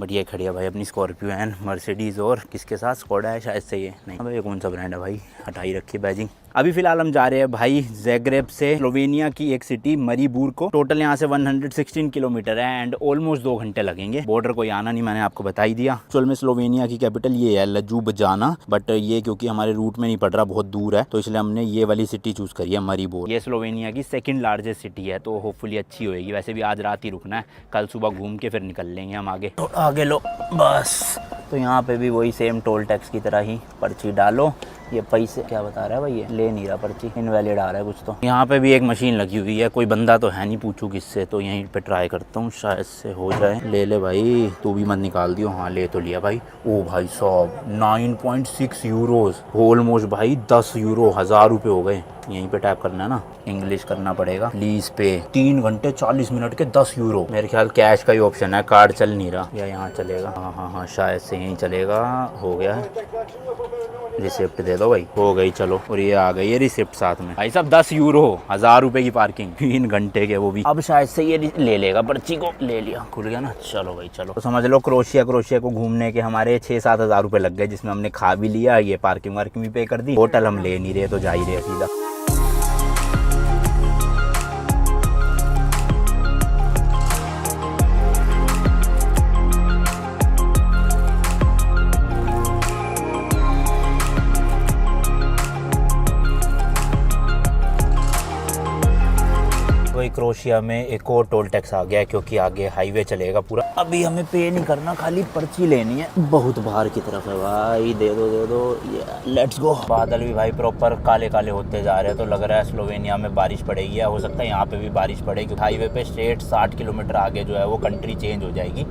बढ़िया खड़ी है भाई अपनी स्कॉर्पियो एंड मर्सिडीज़ और किसके साथ स्कोडा है शायद से ये नहीं भाई ये कौन सा ब्रांड है भाई हटाई रखी है बैजिंग। अभी फिलहाल हम जा रहे हैं भाई ज़ैग्रेब से स्लोवेनिया की एक सिटी मरीबूर को। टोटल यहाँ से 116 किलोमीटर है एंड ऑलमोस्ट 2 घंटे लगेंगे। बॉर्डर कोई आना नहीं मैंने आपको बता ही दिया। एक्चुअल में स्लोवेनिया की कैपिटल ये है लजुबजाना, बट ये क्योंकि हमारे रूट में नहीं पड़ रहा बहुत दूर है तो इसलिए हमने ये वाली सिटी चूज़ करी है मरीबूर। ये स्लोवेनिया की सेकेंड लार्जेस्ट सिटी है तो होपफुली अच्छी होएगी। वैसे भी आज रात ही रुकना है, कल सुबह घूम के फिर निकल लेंगे हम आगे। तो आगे लो बस। तो यहाँ पे भी वही सेम टोल टैक्स की तरह ही पर्ची डालो। ये पैसे क्या बता रहा है भाई, ये ले नहीं रहा पर्ची, इनवैलिड आ रहा है कुछ। तो यहाँ पे भी एक मशीन लगी हुई है, कोई बंदा तो है नहीं, पूछूं किससे। तो यहीं पे ट्राई करता हूँ, शायद से हो जाए। ले ले भाई, तू भी मत निकाल दियो। हाँ ले तो लिया भाई। ओ भाई साहब 9.6 यूरोज, ऑलमोस्ट भाई 10 यूरो, 1000 रुपये हो गए। यहीं पे टैप करना है ना, इंग्लिश करना पड़ेगा। लीज पे 3 घंटे 40 मिनट के 10 यूरो। मेरे ख्याल कैश का ही ऑप्शन है, कार्ड चल नहीं रहा या यहाँ चलेगा। हाँ शायद से यहीं चलेगा। हो गया है, रिसिप्ट दे दो भाई। हो गई चलो। और ये आ गई है रिसिप्ट साथ में। भाई साहब 10 यूरो, 1000 रुपए की पार्किंग, 3 घंटे के वो भी। अब शायद से ये ले लेगा पर्ची को। ले लिया, खुल गया ना। चलो भाई चलो। तो समझ लो क्रोशिया को घूमने के हमारे 6-7 हज़ार रुपए लग गए, जिसमें हमने खा भी लिया, ये पार्किंग वार्किंग भी पे कर दी। होटल हम ले नहीं रहे तो जा ही रहे सीधा। क्रोशिया में एक और टोल टैक्स आ गया है क्योंकि आगे हाईवे चलेगा पूरा। अभी हमें पे नहीं करना, खाली पर्ची लेनी है। बहुत बाहर की तरफ है भाई, दे दो ये लेट्स गो। बादल भी भाई प्रॉपर काले काले होते जा रहे हैं, तो लग रहा है स्लोवेनिया में बारिश पड़ेगी या हो सकता है यहाँ पे भी बारिश पड़े, क्योंकि हाईवे पे स्ट्रेट 60 किलोमीटर आगे जो है वो कंट्री चेंज हो जाएगी।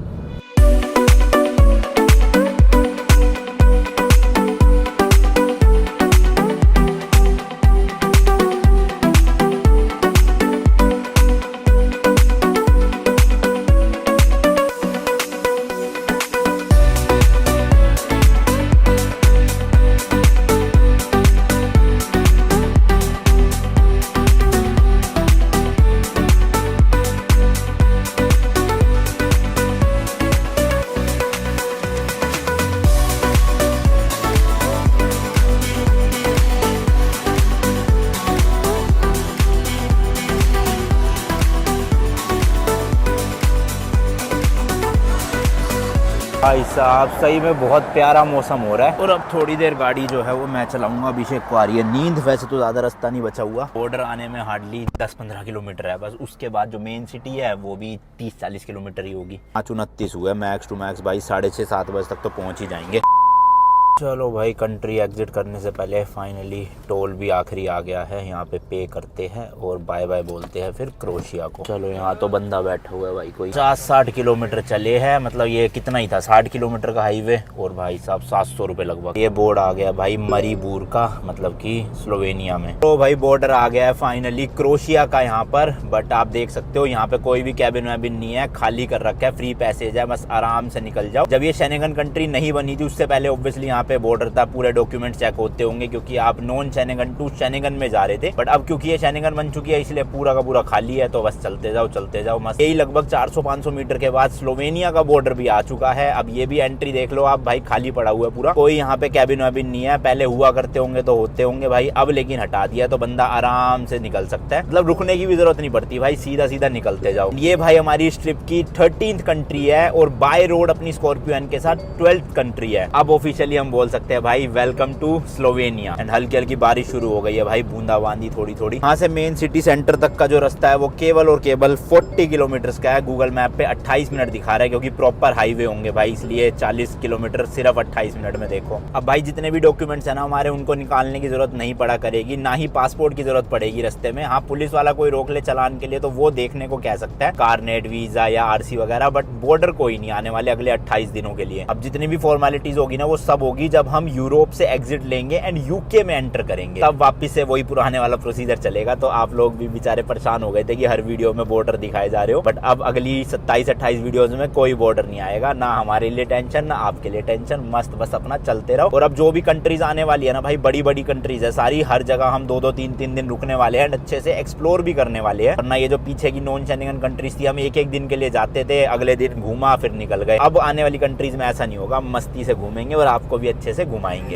भाई साहब सही में बहुत प्यारा मौसम हो रहा है। और अब थोड़ी देर गाड़ी जो है वो मैं चलाऊंगा। अभिषेक को आ रही है नींद। वैसे तो ज़्यादा रास्ता नहीं बचा हुआ, बॉर्डर आने में हार्डली 10-15 किलोमीटर है बस। उसके बाद जो मेन सिटी है वो भी 30-40 किलोमीटर ही होगी। 5:29 हुआ, मैक्स टू मैक्स भाई 6:30-7 बजे तक तो पहुँच ही जाएंगे। चलो भाई कंट्री एग्जिट करने से पहले फाइनली टोल भी आखिरी आ गया है। यहाँ पे पे करते हैं और बाय बाय बोलते हैं फिर क्रोशिया को। चलो यहाँ तो बंदा बैठा हुआ है भाई, कोई 50-60 किलोमीटर चले हैं, मतलब ये कितना ही था 60 किलोमीटर का हाईवे। और भाई साहब 700 रुपये लगभग। ये बोर्ड आ गया भाई मरीबूर का, मतलब कि स्लोवेनिया में। तो भाई बॉर्डर आ गया है फाइनली क्रोशिया का यहाँ पर। बट आप देख सकते हो यहाँ पे कोई भी कैबिन वैबिन नहीं है, खाली कर रखा है, फ्री पैसेज है, बस आराम से निकल जाओ। जब ये शेंगन कंट्री नहीं बनी थी उससे पहले ऑब्वियसली यहाँ पे बॉर्डर था, पूरे डॉक्यूमेंट चेक होते होंगे क्योंकि आप नॉन शेंगन टू शेंगन में जा रहे थे। बट अब क्योंकि ये शेंगन बन चुकी है इसलिए पूरा का पूरा खाली है, तो बस चलते जाओ मस्त। यही लगभग 400-500 मीटर के बाद स्लोवेनिया का बॉर्डर भी आ चुका है। अब ये भी एंट्री देख लो आप भाई, खाली पड़ा हुआ है पूरा, कोई यहाँ पे कैबिन वैबिन नहीं है। पहले हुआ करते होंगे तो होते होंगे भाई, अब लेकिन हटा दिया तो बंदा आराम से निकल सकता है, मतलब रुकने की भी जरूरत नहीं पड़ती भाई, सीधा निकलते जाओ। ये भाई हमारी इस ट्रिप की 13th कंट्री है और बाय रोड अपनी स्कॉर्पियो के साथ 12th कंट्री है। अब ऑफिशियली हम बोल सकते हैं भाई वेलकम टू स्लोवेनिया। एंड हल्की हल्की बारिश शुरू हो गई है भाई, बूंदाबांदी थोड़ी। यहाँ से मेन सिटी सेंटर तक का जो रास्ता है वो केवल और केवल 40 किलोमीटर का है। गूगल मैप पे 28 मिनट दिखा रहा है क्योंकि प्रॉपर हाईवे होंगे भाई, इसलिए 40 किलोमीटर सिर्फ 28 मिनट में। देखो अब भाई जितने भी डॉक्यूमेंट्स है ना हमारे, उनको निकालने की जरूरत नहीं पड़ा करेगी, ना ही पासपोर्ट की जरूरत पड़ेगी रास्ते में। हाँ पुलिस वाला कोई रोक ले चालान के लिए तो वो देखने को कह सकता है, कारनेट, वीजा या आरसी वगैरह, बट बॉर्डर कोई नहीं आने वाले अगले 28 दिनों के लिए। अब जितनी भी फॉर्मेलिटीज होगी ना वो सब होगी जब हम यूरोप से एग्जिट लेंगे एंड यूके में एंटर करेंगे तब वापस से वही पुराने वाला प्रोसीजर चलेगा। तो आप लोग भी बेचारे परेशान हो गए थे कि हर वीडियो में बॉर्डर दिखाए जा रहे हो, बट अब अगली 27-28 वीडियोस में कोई बॉर्डर नहीं आएगा, ना हमारे लिए टेंशन ना आपके लिए टेंशन, मस्त बस अपना चलते रहो। और अब जो भी कंट्रीज आने वाली है ना भाई, बड़ी बड़ी कंट्रीज है सारी, हर जगह हम 2-2 3-3 दिन रुकने वाले हैं, अच्छे से एक्सप्लोर भी करने वाले हैं। वरना ये जो पीछे की नॉन शेंगन कंट्रीज थी, हम एक दिन के लिए जाते थे, अगले दिन घूमा फिर निकल गए। अब आने वाली कंट्रीज में ऐसा नहीं होगा, मस्ती से घूमेंगे और आपको भी अच्छे से घुमाएंगे।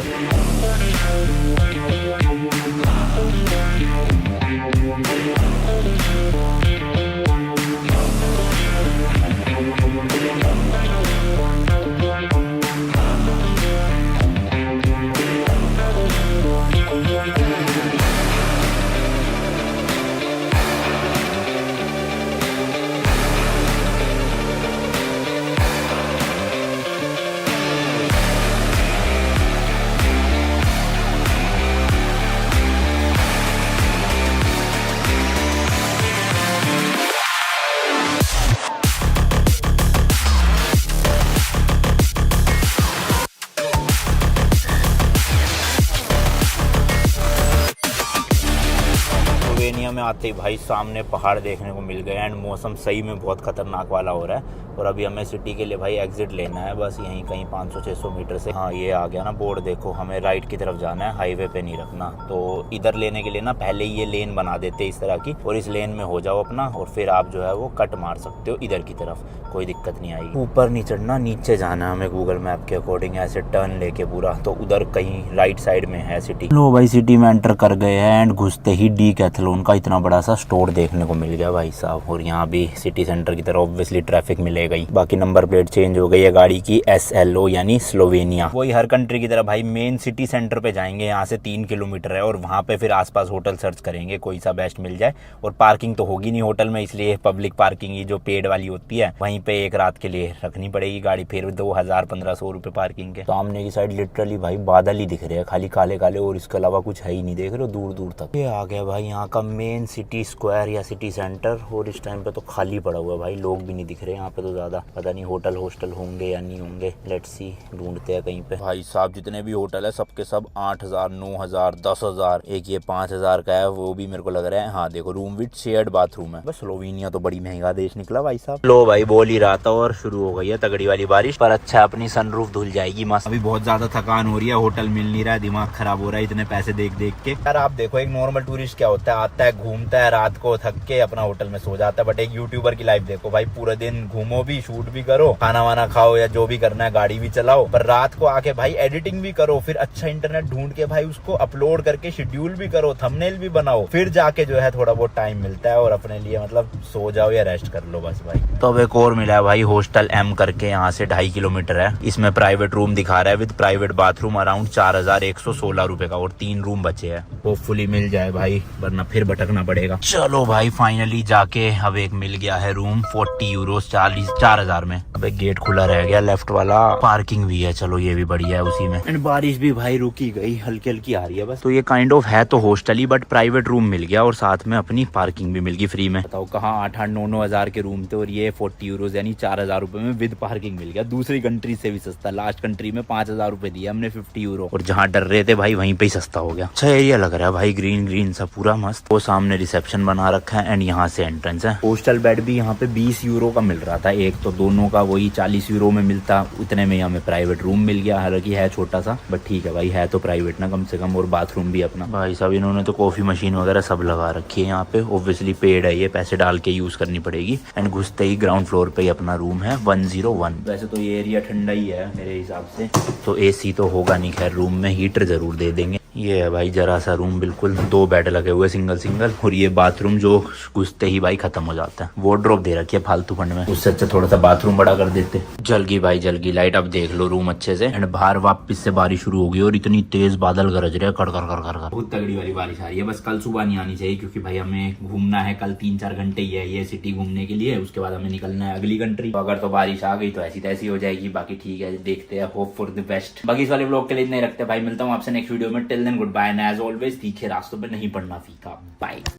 स्लोवेनिया में आते ही भाई सामने पहाड़ देखने को मिल गए एंड मौसम सही में बहुत खतरनाक वाला हो रहा है। और अभी हमें सिटी के लिए भाई एग्जिट लेना है, बस यहीं कहीं 500-600 मीटर से। हाँ ये आ गया ना बोर्ड, देखो हमें राइट की तरफ जाना है, हाईवे पे नहीं रखना। तो इधर लेने के लिए ना पहले ही ये लेन बना देते इस तरह की, और इस लेन में हो जाओ अपना, और फिर आप जो है वो कट मार सकते हो इधर की तरफ, कोई दिक्कत नहीं आएगी। ऊपर नहीं चढ़ना, नीचे जाना है हमें गूगल मैप के अकॉर्डिंग, ऐसे टर्न लेके पूरा। तो उधर कहीं राइट साइड में है सिटी। लो भाई सिटी में एंटर कर गए हैं एंड घुसते ही डीकैथलॉन का इतना बड़ा सा स्टोर देखने को मिल गया भाई साहब। और यहाँ भी सिटी सेंटर की तरफ ऑब्वियसली ट्रैफिक मिलेगा ही। बाकी नंबर प्लेट चेंज हो गई है गाड़ी की, SLO यानी स्लोवेनिया। वही हर कंट्री की तरह भाई मेन सिटी सेंटर पे जाएंगे, यहाँ से 3 किलोमीटर है, और वहाँ पे फिर आसपास होटल सर्च करेंगे कोई सा बेस्ट मिल जाए। और पार्किंग तो होगी नहीं होटल में, इसलिए पब्लिक पार्किंग ही जो पेड वाली होती है वहीं पे एक रात के लिए रखनी पड़ेगी गाड़ी, फिर 2000-1500 रुपए पार्किंग के। सामने की साइड लिटरली भाई बादल ही दिख रहे हैं, खाली काले काले, और इसके अलावा कुछ है ही नहीं, देख रहे हो दूर दूर तक। ये आ गया भाई यहाँ का मेन सिटी स्क्वायर या सिटी सेंटर, और इस टाइम पे तो खाली पड़ा हुआ है भाई, लोग भी नहीं दिख रहे यहाँ पे तो ज्यादा। पता नहीं होटल हॉस्टल होंगे या नहीं होंगे, लेट्स सी, ढूंढते हैं कहीं पे। भाई साहब जितने भी होटल है सबके सब 8000, 9000, 10000, एक ये 5000 का है, वो भी मेरे को लग रहा है। हाँ देखो रूम विद शेयर्ड बाथरूम है। बस स्लोवेनिया तो बड़ी महंगा देश निकला भाई साहब। लो भाई बोल ही रहा था, और शुरू हो गई है तगड़ी वाली बारिश, पर अच्छा अपनी सनरूफ धुल जाएगी मस्त। अभी बहुत ज्यादा थकान हो रही है, होटल मिल नहीं रहा है, दिमाग खराब हो रहा है इतने पैसे देख देख के। यार आप देखो एक नॉर्मल टूरिस्ट क्या होता है, आता है घूमता है, रात को थक के अपना होटल में सो जाता है। बट एक यूट्यूबर की लाइफ देखो भाई, पूरे दिन घूमो भी, शूट भी करो, खाना वाना खाओ या जो भी करना है, गाड़ी भी चलाओ, पर रात को आके भाई एडिटिंग भी करो, फिर अच्छा इंटरनेट ढूंढ के भाई उसको अपलोड करके शेड्यूल भी करो, थंबनेल भी बनाओ, फिर जाके जो है थोड़ा बहुत टाइम मिलता है और अपने लिए मतलब सो जाओ या रेस्ट कर लो बस भाई। तो अब एक और मिला है भाई, हॉस्टल M करके, यहाँ से 2.5 किलोमीटर है। इसमें प्राइवेट रूम दिखा रहा है विद प्राइवेट बाथरूम, अराउंड 4116 रुपए का, और 3 रूम बचे हैं। होपफुली मिल जाए भाई, वरना फिर भटकना पड़ेगा। चलो भाई फाइनली जाके अब एक मिल गया है रूम, 40 यूरोस, 4000 में। अब एक गेट खुला रह गया लेफ्ट वाला, पार्किंग भी है, चलो ये भी बढ़िया है उसी में। एंड बारिश भी भाई रुकी गई, हल्की हल्की आ रही है बस। तो ये काइंड ऑफ है तो हॉस्टल ही, बट प्राइवेट रूम मिल गया और साथ में अपनी पार्किंग भी मिल गई फ्री में। बताओ कहाँ 8-9 हजार के रूम थे, और ये 40 यूरोस यानी 4000 रुपए में विद पार्किंग मिल गया। दूसरी कंट्री से भी सस्ता, लास्ट कंट्री में 5000 रुपए दिए हमने 50 यूरो, और जहाँ डर रहे थे भाई वहीं पे ही सस्ता हो गया। अच्छा एरिया लग रहा है भाई, ग्रीन ग्रीन सा पूरा मस्त। वो सामने रिसेप्शन बना रखा है एंड यहाँ से एंट्रेंस है। हॉस्टल बेड भी यहाँ पे 20 यूरो का मिल रहा था एक, तो दोनों का वही 40 यूरो में मिलता, उतने में हमें प्राइवेट रूम मिल गया। हालांकि है छोटा सा, बट ठीक है भाई, है तो प्राइवेट ना कम से कम, और बाथरूम भी अपना। भाई साहब इन्होंने तो कॉफी मशीन वगैरह सब लगा रखी है यहाँ पे, ऑब्वियसली पेड है ये, पैसे डाल के यूज करनी पड़ेगी। एंड घुसते ही ग्राउंड फ्लोर पे ही अपना रूम है 101। वैसे तो ये एरिया ठंडा ही है मेरे हिसाब से, तो AC तो होगा नहीं, खैर रूम में हीटर जरूर दे देंगे। ये है भाई जरा सा रूम, बिल्कुल 2 बेड लगे हुए सिंगल सिंगल, और ये बाथरूम जो घुसते ही भाई खत्म हो जाता है। वार्डरोब दे रखी है फालतू फंड में, उससे अच्छा थोड़ा सा बाथरूम बड़ा कर देते। जल गई भाई जल गई लाइट, अब देख लो रूम अच्छे से। एंड बाहर वापस से बारिश शुरू हो गई, और इतनी तेज बादल गरज रहे, कर कर कर कर कर, बहुत तगड़ी वाली बारिश आ रही है। बस कल सुबह नहीं आनी चाहिए, क्योंकि भाई हमें घूमना है कल 3-4 घंटे ही है ये सिटी घूमने के लिए, उसके बाद हमें निकलना है अगली कंट्री। तो अगर तो बारिश आ गई तो ऐसी तैसी हो जाएगी, बाकी ठीक है देखते हैं, होप फॉर द बेस्ट। बाकी इस वाले ब्लॉग के लिए नहीं रखते भाई, मिलता हूँ आपसे नेक्स्ट वीडियो में। Till then good bye, and as always तीखे रास्तों पे नहीं पड़ना फीका। बाय।